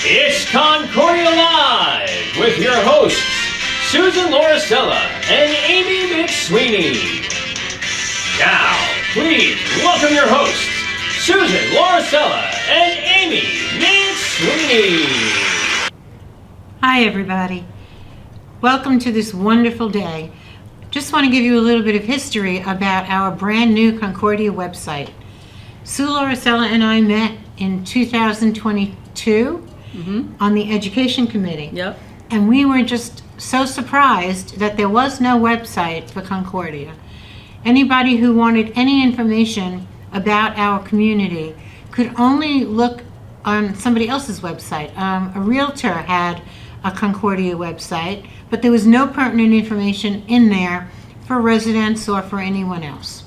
It's Concordia Live with your hosts, Susan Lauricella and Amy McSweeney. Now, please welcome your hosts, Susan Lauricella and Amy McSweeney. Hi, everybody. Welcome to this wonderful day. Just want to give you a little bit of history about our brand new Concordia website. Sue Lauricella and I met in 2022 on the Education Committee. Yep. And we were just so surprised that there was no website for Concordia. Anybody who wanted any information about our community could only look on somebody else's website. A realtor had a Concordia website, but there was no pertinent information in there for residents or for anyone else.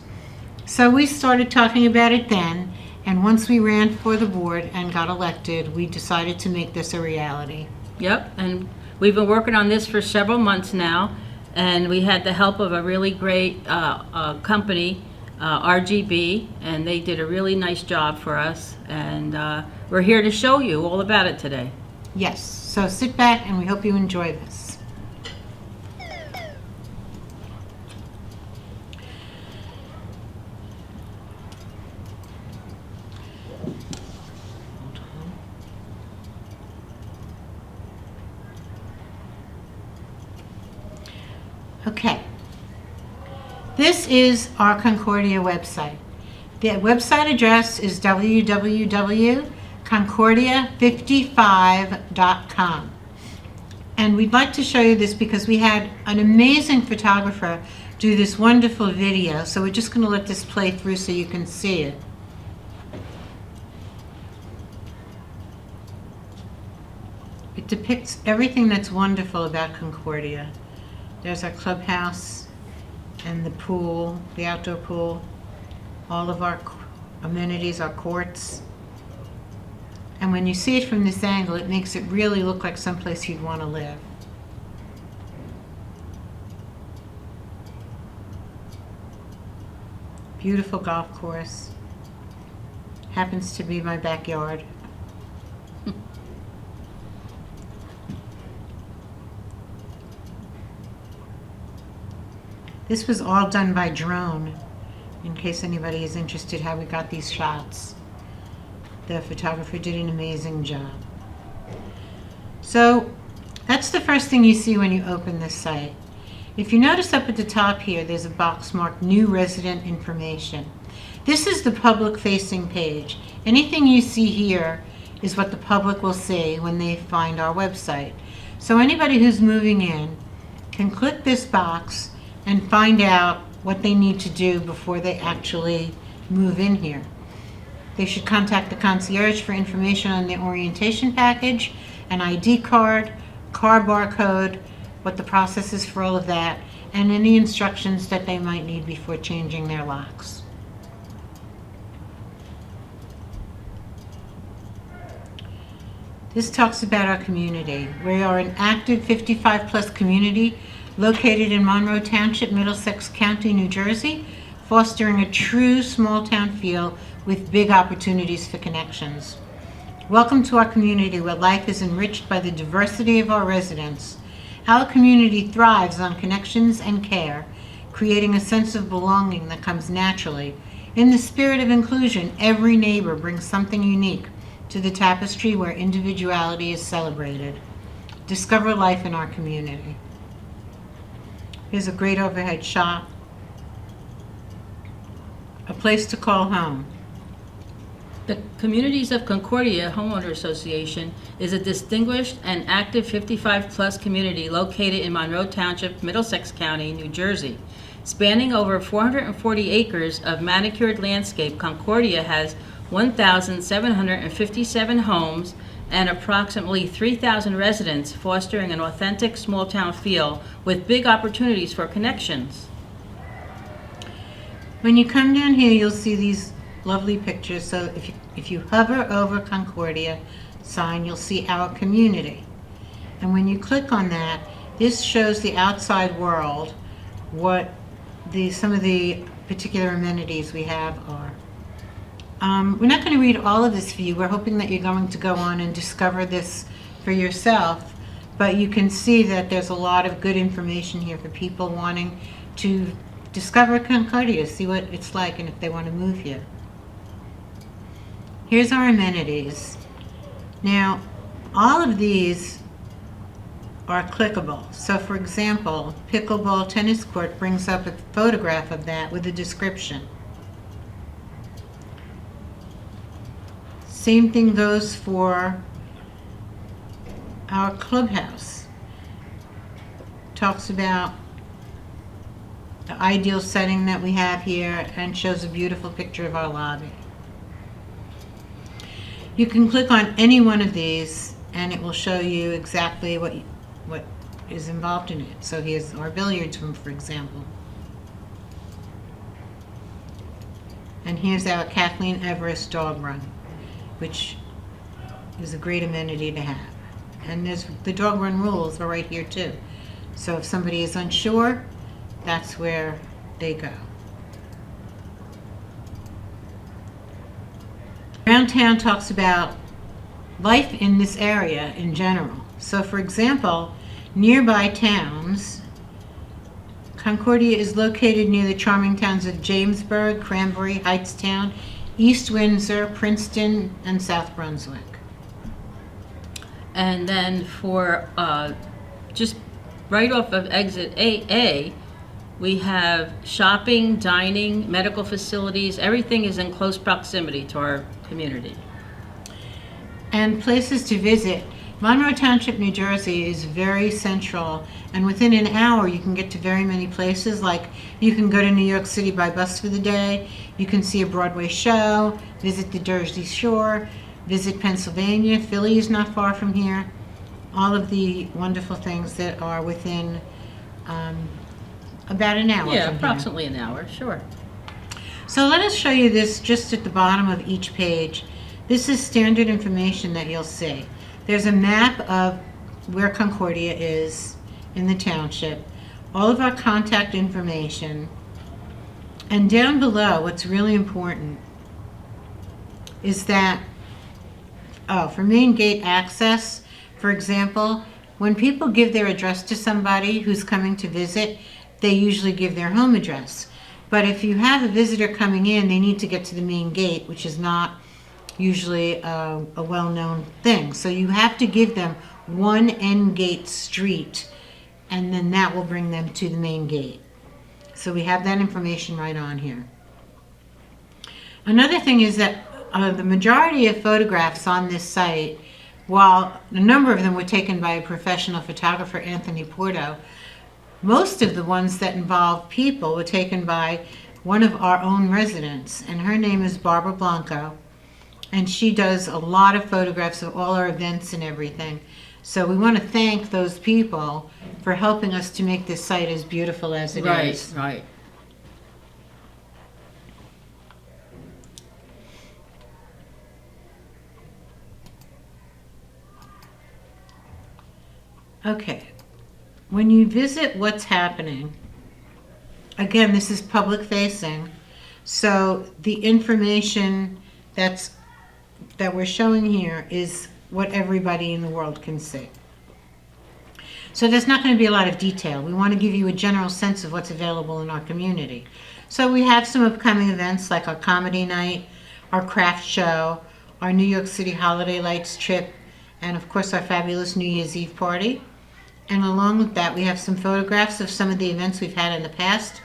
So we started talking about it then, and once we ran for the board and got elected, we decided to make this a reality. Yep, and we've been working on this for several months now, and we had the help of a really great company, RGB, and they did a really nice job for us, and we're here to show you all about it today. Yes, so sit back and we hope you enjoy this. Okay, this is our Concordia website. The website address is www.concordia55.com. And we'd like to show you this because we had an amazing photographer do this wonderful video. So we're just going to let this play through so you can see it. It depicts everything that's wonderful about Concordia. There's our clubhouse and the pool, the outdoor pool, all of our amenities, our courts. And when you see it from this angle, it makes it really look like someplace you'd want to live. Beautiful golf course. Happens to be my backyard. This was all done by drone, in case anybody is interested how we got these shots. The photographer did an amazing job. So that's the first thing you see when you open this site. If you notice up at the top here, there's a box marked New Resident Information. This is the public-facing page. Anything you see here is what the public will see when they find our website. So anybody who's moving in can click this box and find out what they need to do before they actually move in here. They should contact the concierge for information on their orientation package, an ID card, car barcode, what the process is for all of that, and any instructions that they might need before changing their locks. This talks about our community. We are an active 55+ community located in Monroe Township, Middlesex County, New Jersey, fostering a true small-town feel with big opportunities for connections. Welcome to our community where life is enriched by the diversity of our residents. Our community thrives on connections and care, creating a sense of belonging that comes naturally. In the spirit of inclusion, every neighbor brings something unique to the tapestry where individuality is celebrated. Discover life in our community. Here's a great overhead shot. A place to call home. The Communities of Concordia Homeowner Association is a distinguished and active 55+ community located in Monroe Township, Middlesex County, New Jersey. Spanning over 440 acres of manicured landscape, Concordia has 1,757 homes and approximately 3,000 residents, fostering an authentic small-town feel with big opportunities for connections. When you come down here, you'll see these lovely pictures. So if you hover over Concordia sign, you'll see our community. And when you click on that, this shows the outside world, what some of the particular amenities we have are. We're not going to read all of this for you. We're hoping that you're going to go on and discover this for yourself. But you can see that there's a lot of good information here for people wanting to discover Concordia, see what it's like, and if they want to move here. Here's our amenities. Now, all of these are clickable. So for example, pickleball tennis court brings up a photograph of that with a description. Same thing goes for our clubhouse. Talks about the ideal setting that we have here and shows a beautiful picture of our lobby. You can click on any one of these and it will show you exactly what is involved in it. So here's our billiards room, for example. And here's our Kathleen Everest dog run, which is a great amenity to have. And there's the dog run rules are right here too. So if somebody is unsure, that's where they go. Downtown talks about life in this area in general. So for example, nearby towns, Concordia is located near the charming towns of Jamesburg, Cranberry, Hightstown, East Windsor, Princeton, and South Brunswick. And then for just right off of exit AA, we have shopping, dining, medical facilities. Everything is in close proximity to our community. And places to visit. Monroe Township, New Jersey is very central, and within an hour you can get to very many places. Like you can go to New York City by bus for the day, you can see a Broadway show, visit the Jersey Shore, visit Pennsylvania. Philly is not far from here. All of the wonderful things that are within about an hour Yeah, from approximately an hour, sure. here. So let us show you this just at the bottom of each page. This is standard information that you'll see. There's a map of where Concordia is in the township, all of our contact information, and down below, what's really important is that, for main gate access, for example, when people give their address to somebody who's coming to visit, they usually give their home address. But if you have a visitor coming in, they need to get to the main gate, which is not usually a well-known thing. So you have to give them one end gate street, and then that will bring them to the main gate. So we have that information right on here. Another thing is that the majority of photographs on this site, while a number of them were taken by a professional photographer, Anthony Porto, most of the ones that involve people were taken by one of our own residents, and her name is Barbara Blanco. And she does a lot of photographs of all our events and everything. So we want to thank those people for helping us to make this site as beautiful as it is. Right. Okay. When you visit what's happening, again, this is public facing. So the information that we're showing here is what everybody in the world can see. So there's not going to be a lot of detail. We want to give you a general sense of what's available in our community. So we have some upcoming events like our comedy night, our craft show, our New York City Holiday Lights trip, and of course our fabulous New Year's Eve party. And along with that, we have some photographs of some of the events we've had in the past.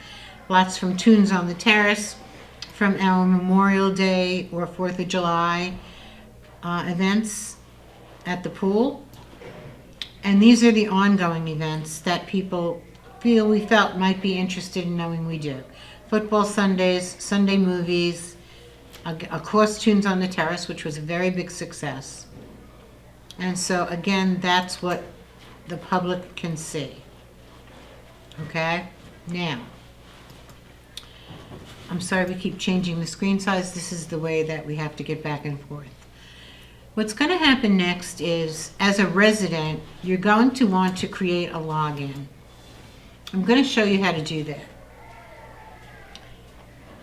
Lots from Tunes on the Terrace, from our Memorial Day or 4th of July events at the pool. And these are the ongoing events that people we felt might be interested in knowing we do. Football Sundays, Sunday movies, of course Tunes on the Terrace, which was a very big success. And so again, that's what the public can see. Okay? Now, I'm sorry we keep changing the screen size. This is the way that we have to get back and forth. What's going to happen next is, as a resident, you're going to want to create a login. I'm going to show you how to do that.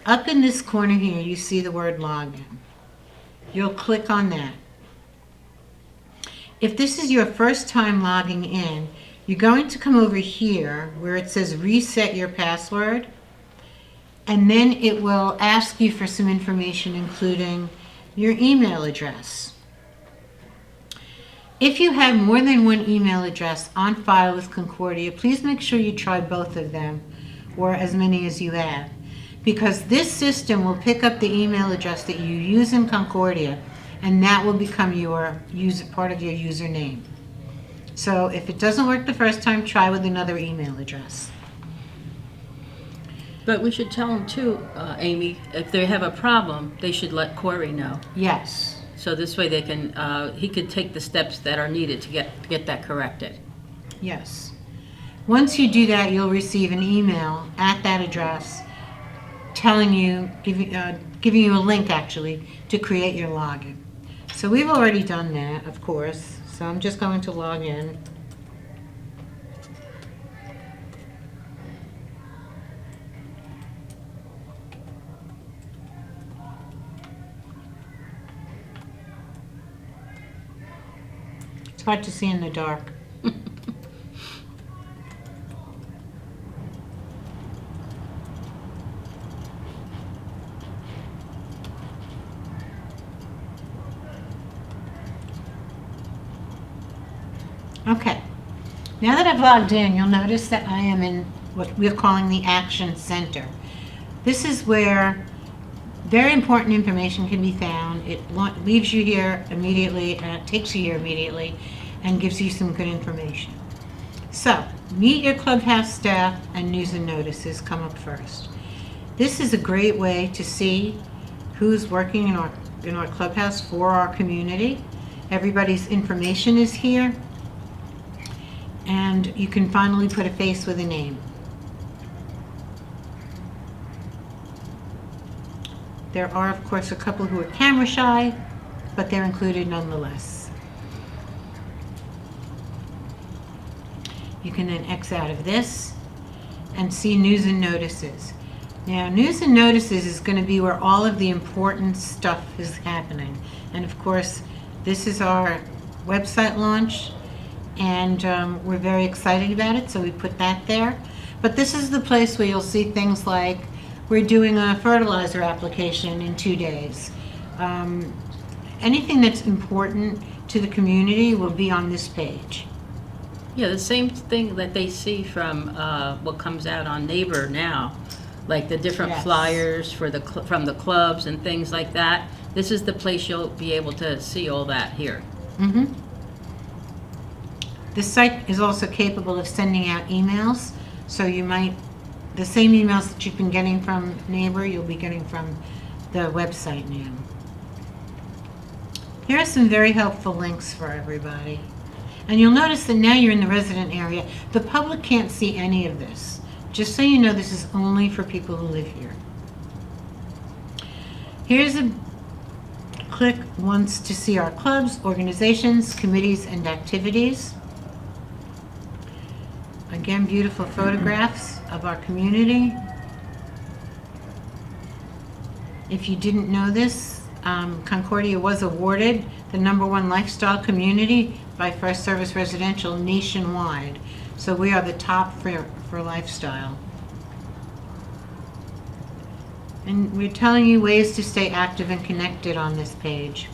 Up in this corner here, you see the word login. You'll click on that. If this is your first time logging in, you're going to come over here where it says reset your password, and then it will ask you for some information, including your email address. If you have more than one email address on file with Concordia, please make sure you try both of them, or as many as you have, because this system will pick up the email address that you use in Concordia, and that will become your part of your username. So if it doesn't work the first time, try with another email address. But we should tell them too, Amy, if they have a problem, they should let Corey know. Yes. So this way they can, he could take the steps that are needed to get that corrected. Yes. Once you do that, you'll receive an email at that address telling you, giving you a link actually to create your login. So we've already done that, of course. So I'm just going to log in. It's hard to see in the dark. Okay, now that I've logged in, you'll notice that I am in what we're calling the Action Center. This is where very important information can be found. It leaves you here immediately, and it takes you here immediately, and gives you some good information. So, meet your clubhouse staff and news and notices come up first. This is a great way to see who's working in our clubhouse for our community. Everybody's information is here, and you can finally put a face with a name. There are, of course, a couple who are camera shy, but they're included nonetheless. You can then X out of this and see news and notices. Now, news and notices is going to be where all of the important stuff is happening. And of course, this is our website launch, and we're very excited about it, so we put that there. But this is the place where you'll see things like we're doing a fertilizer application in 2 days. Anything that's important to the community will be on this page. Yeah, the same thing that they see from what comes out on Neighbor now, like the different Yes. flyers for from the clubs and things like that. This is the place you'll be able to see all that here. Mm-hmm. The site is also capable of sending out emails, so you might, the same emails that you've been getting from Neighbor, you'll be getting from the website now. Here are some very helpful links for everybody. And you'll notice that now you're in the resident area. The public can't see any of this. Just so you know, this is only for people who live here. Here's a click once to see our clubs, organizations, committees, and activities. Again, beautiful photographs of our community. If you didn't know this, Concordia was awarded the #1 lifestyle community by First Service Residential nationwide. So we are the top for lifestyle. And we're telling you ways to stay active and connected on this page.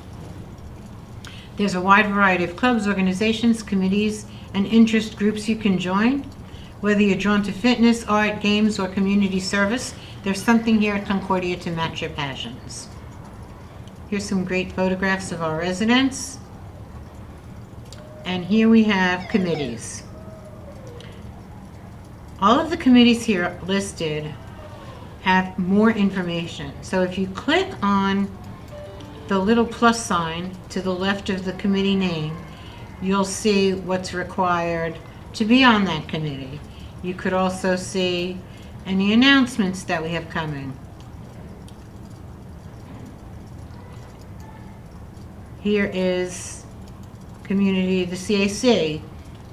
There's a wide variety of clubs, organizations, committees, and interest groups you can join. Whether you're drawn to fitness, art, games, or community service, there's something here at Concordia to match your passions. Here's some great photographs of our residents. And here we have committees. All of the committees here listed have more information. So if you click on the little plus sign to the left of the committee name, you'll see what's required to be on that committee. You could also see any announcements that we have coming. Here is community, the CAC.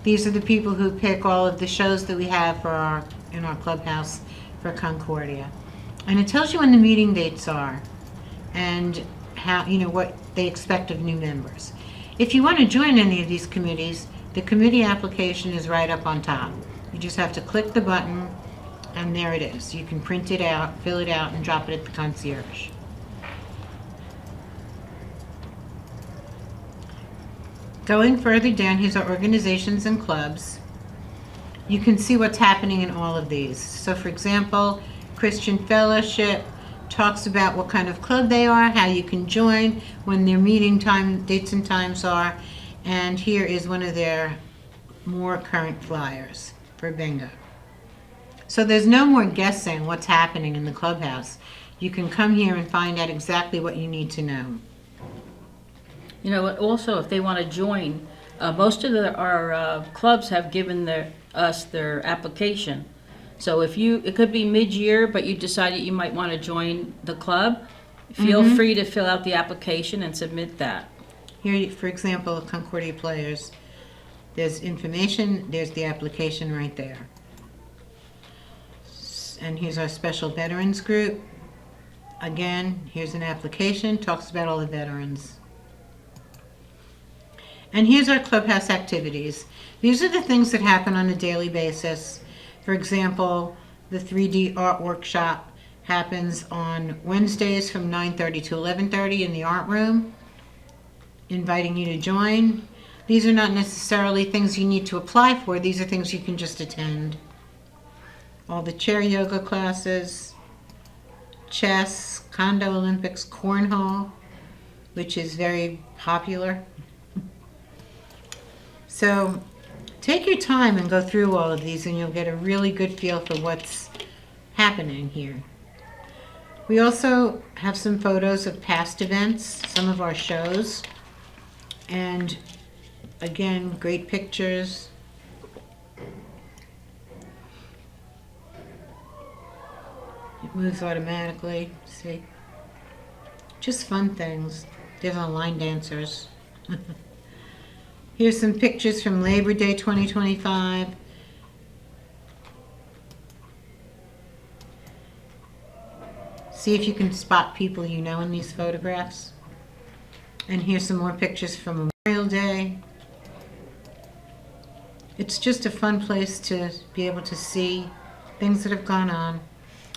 These are the people who pick all of the shows that we have for in our clubhouse for Concordia. And it tells you when the meeting dates are and how, what they expect of new members. If you want to join any of these committees, the committee application is right up on top. You just have to click the button, and there it is. You can print it out, fill it out, and drop it at the concierge. Going further down, here's our organizations and clubs. You can see what's happening in all of these. So for example, Christian Fellowship talks about what kind of club they are, how you can join, when their meeting time, dates and times are, and here is one of their more current flyers for bingo. So there's no more guessing what's happening in the clubhouse. You can come here and find out exactly what you need to know. You know, also, if they want to join, most of our clubs have given us their application. So it could be mid-year, but you decided you might want to join the club, feel free to fill out the application and submit that. Here, for example, Concordia Players, there's information, there's the application right there. And here's our special veterans group. Again, here's an application, talks about all the veterans. And here's our clubhouse activities. These are the things that happen on a daily basis. For example, the 3D art workshop happens on Wednesdays from 9:30 to 11:30 in the art room, inviting you to join. These are not necessarily things you need to apply for. These are things you can just attend. All the chair yoga classes, chess, Kondo Olympics, cornhole, which is very popular. So take your time and go through all of these and you'll get a really good feel for what's happening here. We also have some photos of past events, some of our shows, and again, great pictures. It moves automatically, see? Just fun things. There's our line dancers. Here's some pictures from Labor Day 2025. See if you can spot people you know in these photographs. And here's some more pictures from Memorial Day. It's just a fun place to be able to see things that have gone on.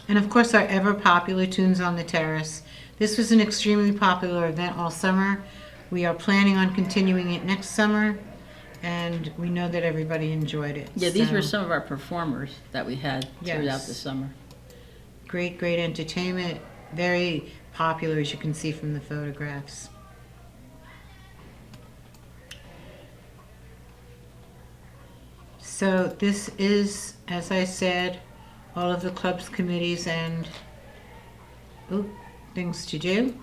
And of course our ever popular Tunes on the Terrace. This was an extremely popular event all summer. We are planning on continuing it next summer, and we know that everybody enjoyed it. Yeah, these were some of our performers that we had throughout Yes. the summer. Great, great entertainment. Very popular, as you can see from the photographs. So this is, as I said, all of the club's committees and things to do.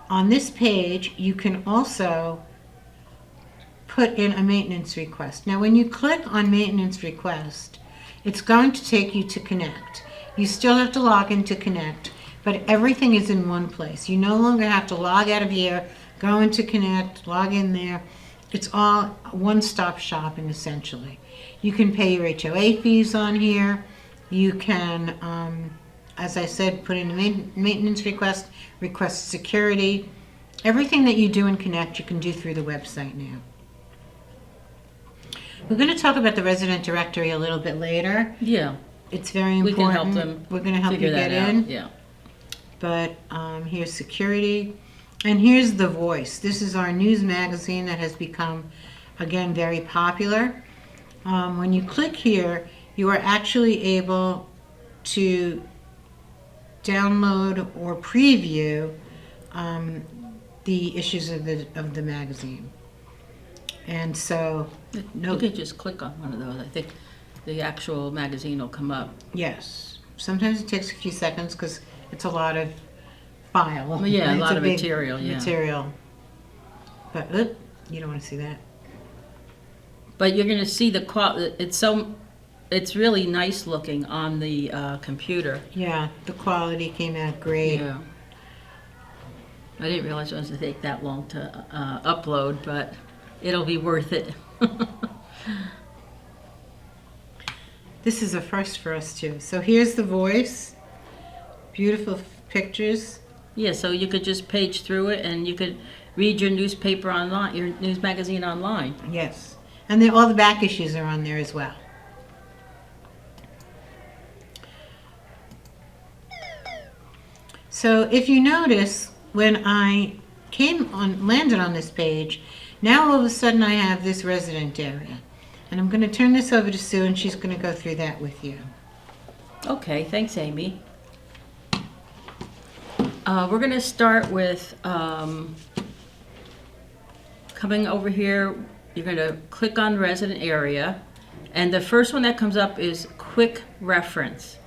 On this page, you can also put in a maintenance request. Now, when you click on maintenance request, it's going to take you to Connect. You still have to log in to Connect, but everything is in one place. You no longer have to log out of here, go into Connect, log in there. It's all one-stop shopping, essentially. You can pay your HOA fees on here. You can, as I said, put in a maintenance request, request security. Everything that you do in Connect, you can do through the website now. We're going to talk about the resident directory a little bit later. Yeah, It's very we important. can help them. We're going to help you figure get that in. out. Yeah. But here's security. And here's The Voice. This is our news magazine that has become, again, very popular. When you click here, you are actually able to download or preview the issues of the magazine. And so, You could just click on one of those. I think the actual magazine will come up. yes, sometimes it takes a few seconds because it's a lot of file. Well, yeah, a It's lot of big material, yeah. Material. But you don't want to see that. But you're going to see the quality. It's really nice looking on the computer. Yeah, the quality came out great. Yeah. I didn't realize it was going to take that long to upload, but it'll be worth it. This is a first for us too. So here's The Voice. Beautiful pictures. Yeah, so you could just page through it and you could read your newspaper online, your news magazine online. Yes. And then all the back issues are on there as well. So if you notice, when I landed on this page, now all of a sudden I have this resident area. And I'm going to turn this over to Sue, and she's going to go through that with you. Okay, thanks, Amy. We're going to start with coming over here. You're going to click on resident area, and the first one that comes up is quick reference.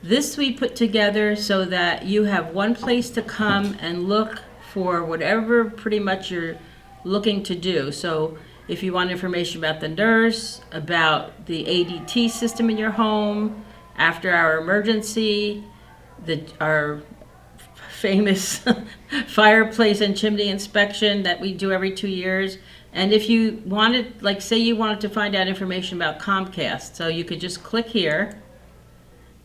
This we put together so that you have one place to come and look for whatever pretty much you're looking to do. So if you want information about the nurse, about the ADT system in your home, after our emergency, our famous fireplace and chimney inspection that we do every 2 years. And if you wanted, like say you wanted to find out information about Comcast, so you could just click here,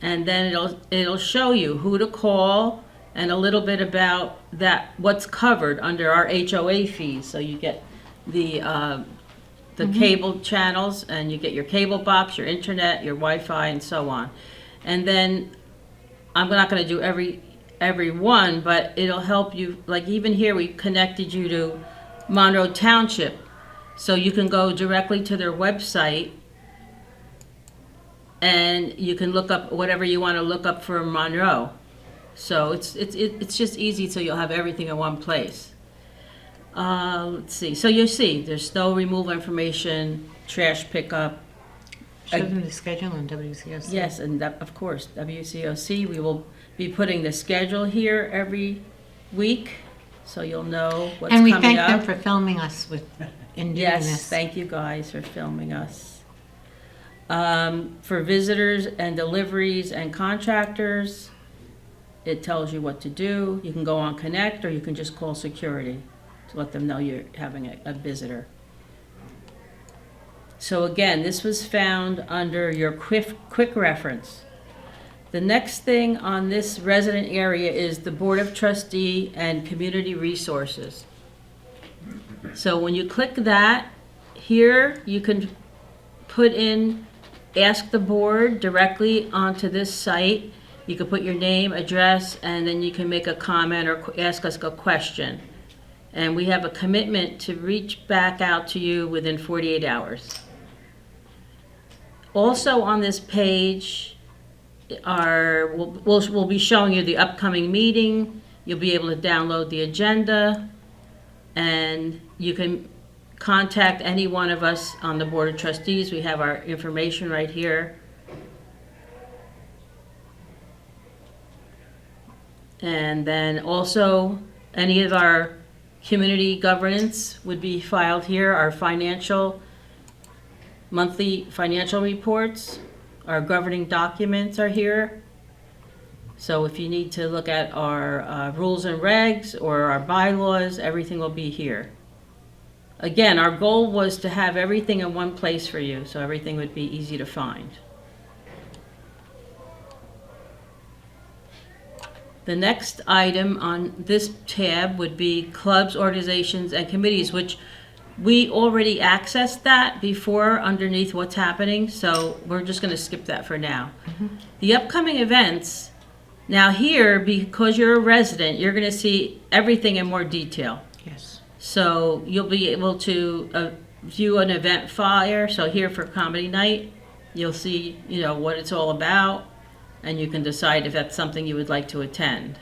and then it'll show you who to call and a little bit about that, what's covered under our HOA fees. So you get the cable channels, and you get your cable box, your internet, your Wi-Fi, and so on. And then I'm not going to do every one, but it'll help you. Like even here, we connected you to Monroe Township, so you can go directly to their website, and you can look up whatever you want to look up for Monroe. So it's just easy, so you'll have everything in one place. Let's see. So you'll see there's snow removal information, trash pickup. Show them the schedule on WCOC. Yes, and of course, WCOC. We will be putting the schedule here every week, so you'll know what's coming up. And we thank them for filming us in doing Yes, this. thank you guys for filming us. For visitors and deliveries and contractors, it tells you what to do. You can go on Connect, or you can just call security to let them know you're having a visitor. So again, this was found under your quick reference. The next thing on this resident area is the Board of Trustee and Community Resources. So when you click that, here you can put in Ask the Board directly onto this site. You can put your name, address, and then you can make a comment or ask us a question. And we have a commitment to reach back out to you within 48 hours. Also on this page we'll be showing you the upcoming meeting. You'll be able to download the agenda, and you can contact any one of us on the Board of Trustees. We have our information right here. And then also any of our community governance would be filed here. Our monthly financial reports, our governing documents are here. So if you need to look at our rules and regs or our bylaws, everything will be here. Again, our goal was to have everything in one place for you, so everything would be easy to find. The next item on this tab would be clubs, organizations, and committees, which we already accessed that before underneath what's happening, so we're just going to skip that for now. The upcoming events, now here, because you're a resident, you're going to see everything in more detail. Yes. So you'll be able to view an event flyer. So here for Comedy Night, you'll see, what it's all about, and you can decide if that's something you would like to attend.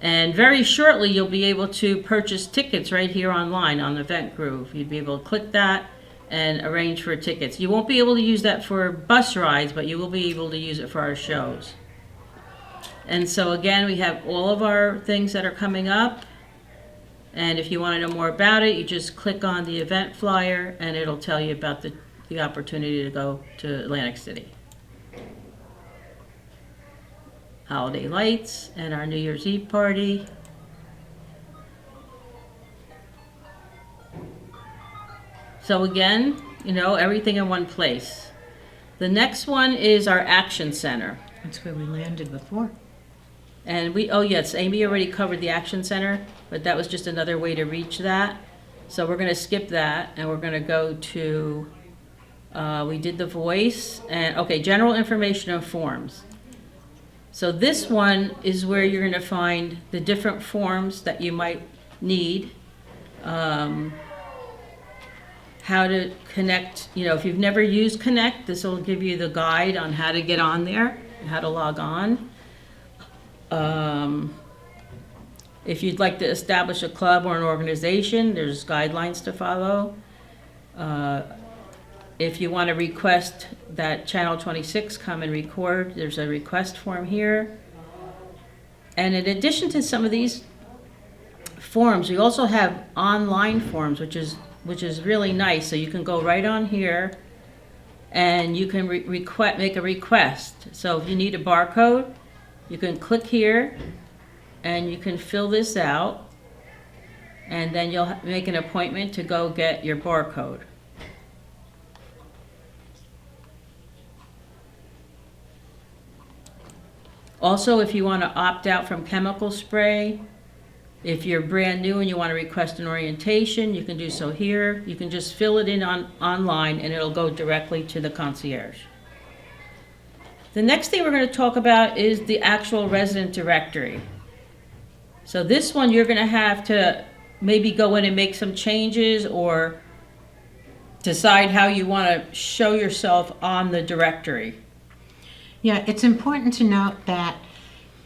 And very shortly, you'll be able to purchase tickets right here online on Event Groove. You'd be able to click that and arrange for tickets. You won't be able to use that for bus rides, but you will be able to use it for our shows. And so again, we have all of our things that are coming up. And if you want to know more about it, you just click on the event flyer, and it'll tell you about the opportunity to go to Atlantic City. Holiday lights and our New Year's Eve party. So again, everything in one place. The next one is our Action Center. That's where we landed before. And oh yes, Amy already covered the Action Center, but that was just another way to reach that. So we're going to skip that, and we're going to go to, we did the voice, and, okay, general information and forms. So this one is where you're going to find the different forms that you might need, how to connect, if you've never used Connect, this will give you the guide on how to get on there, how to log on. If you'd like to establish a club or an organization, there's guidelines to follow. If you want to request that Channel 26 come and record, there's a request form here. And in addition to some of these forms, we also have online forms, which is really nice. So you can go right on here and you can make a request. So if you need a barcode, you can click here and you can fill this out, and then you'll make an appointment to go get your barcode. Also, if you want to opt out from chemical spray, if you're brand new and you want to request an orientation, you can do so here. You can just fill it in online and it'll go directly to the concierge. The next thing we're going to talk about is the actual resident directory. So this one you're going to have to maybe go in and make some changes or decide how you want to show yourself on the directory. Yeah, it's important to note that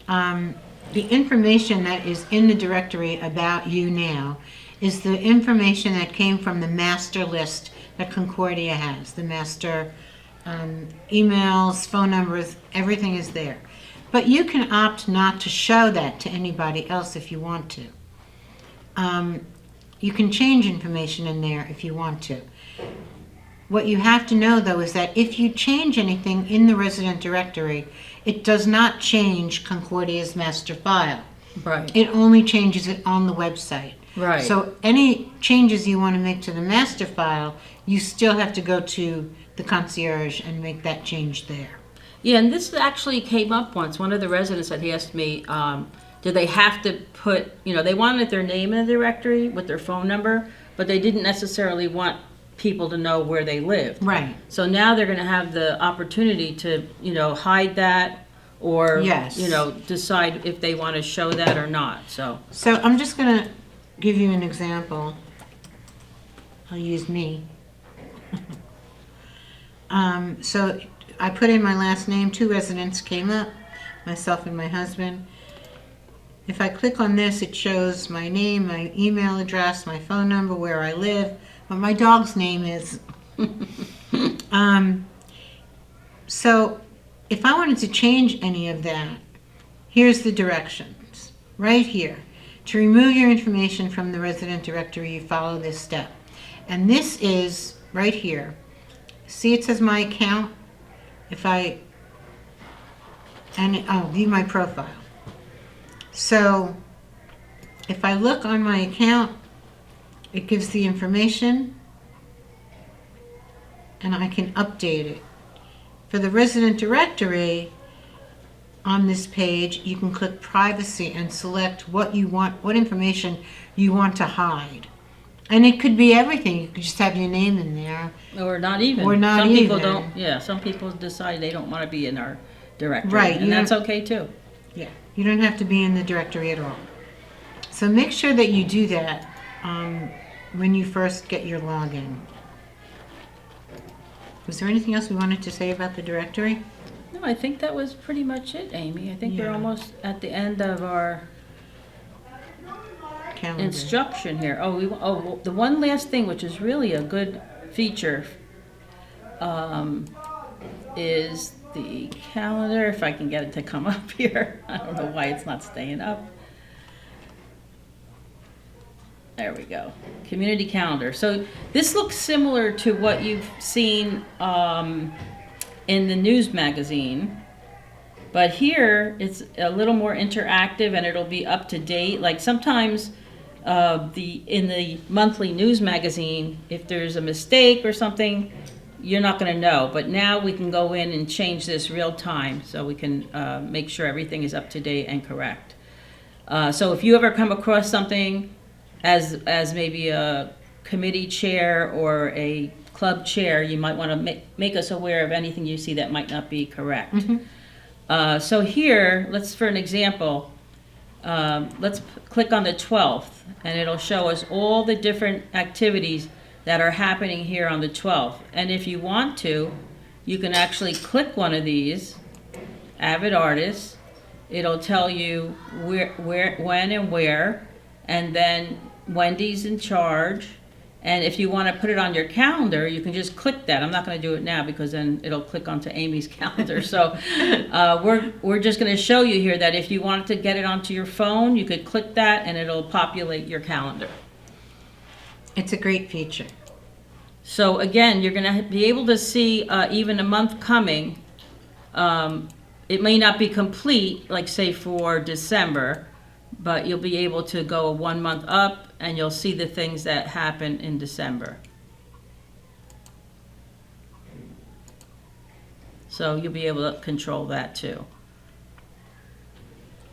the information that is in the directory about you now is the information that came from the master list that Concordia has. The master emails, phone numbers, everything is there. But you can opt not to show that to anybody else if you want to. You can change information in there if you want to. What you have to know, though, is that if you change anything in the resident directory, it does not change Concordia's master file. Right. It only changes it on the website. Right. So any changes you want to make to the master file, you still have to go to the concierge and make that change there. Yeah, and this actually came up once. One of the residents had asked me, do they have to put, they wanted their name in the directory with their phone number, but they didn't necessarily want people to know where they lived. Right. So now they're going to have the opportunity to, hide that or, Yes. decide if they want to show that or not. So I'm just going to give you an example. I'll use me. So I put in my last name, 2 residents came up, myself and my husband. If I click on this, it shows my name, my email address, my phone number, where I live, what my dog's name is. So if I wanted to change any of that, here's the directions, right here. To remove your information from the resident directory, you follow this step. And this is right here. See, it says my account. View my profile. So if I look on my account, it gives the information and I can update it. For the resident directory, on this page, you can click privacy and select what information you want to hide. And it could be everything. You could just have your name in there. or not even. Or not some people even. don't. Yeah, some people decide they don't want to be in our directory, Right, and that's okay too. Yeah, you don't have to be in the directory at all. So make sure that you do that when you first get your login. Was there anything else we wanted to say about the directory? No, I think that was pretty much it, Amy. I think we're Yeah. almost at the end of our Calendar. instruction here. The one last thing, which is really a good feature, is the calendar. If I can get it to come up here. I don't know why it's not staying up. There we go. Community calendar. So this looks similar to what you've seen in the news magazine. But here, it's a little more interactive and it'll be up to date. Like sometimes in the monthly news magazine, if there's a mistake or something, you're not going to know. But now we can go in and change this real time, so we can make sure everything is up to date and correct. So if you ever come across something as maybe a committee chair or a club chair, you might want to make us aware of anything you see that might not be correct. So here, for an example, let's click on the 12th, and it'll show us all the different activities that are happening here on the 12th. And if you want to, you can actually click one of these, Avid Artists. It'll tell you where, when, and where, and then Wendy's in charge. And if you want to put it on your calendar, you can just click that. I'm not going to do it now because then it'll click onto Amy's calendar. So we're just going to show you here that if you wanted to get it onto your phone, you could click that and it'll populate your calendar. It's a great feature. So again, you're going to be able to see even a month coming. It may not be complete, like say for December, but you'll be able to go 1 month up and you'll see the things that happen in December. So you'll be able to control that too.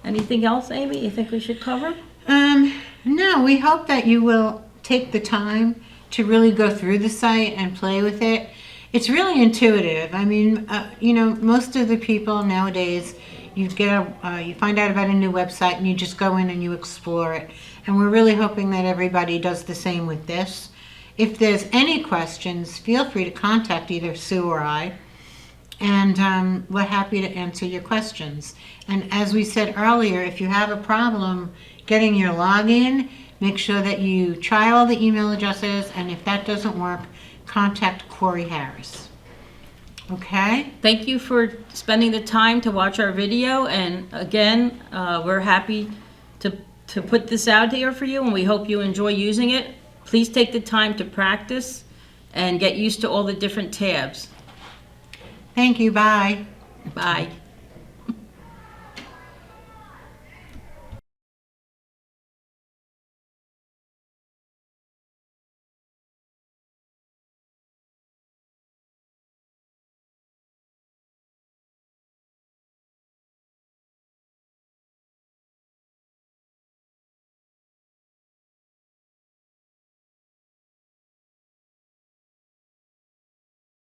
Anything else, Amy, you think we should cover? No, we hope that you will take the time to really go through the site and play with it. It's really intuitive. I mean, most of the people nowadays, you find out about a new website and you just go in and you explore it. And we're really hoping that everybody does the same with this. If there's any questions, feel free to contact either Sue or I, and we're happy to answer your questions. And as we said earlier, if you have a problem getting your login, make sure that you try all the email addresses, and if that doesn't work, contact Corey Harris. Okay? Thank you for spending the time to watch our video, and again, we're happy to put this out here for you, and we hope you enjoy using it. Please take the time to practice and get used to all the different tabs. Thank you. Bye. Bye.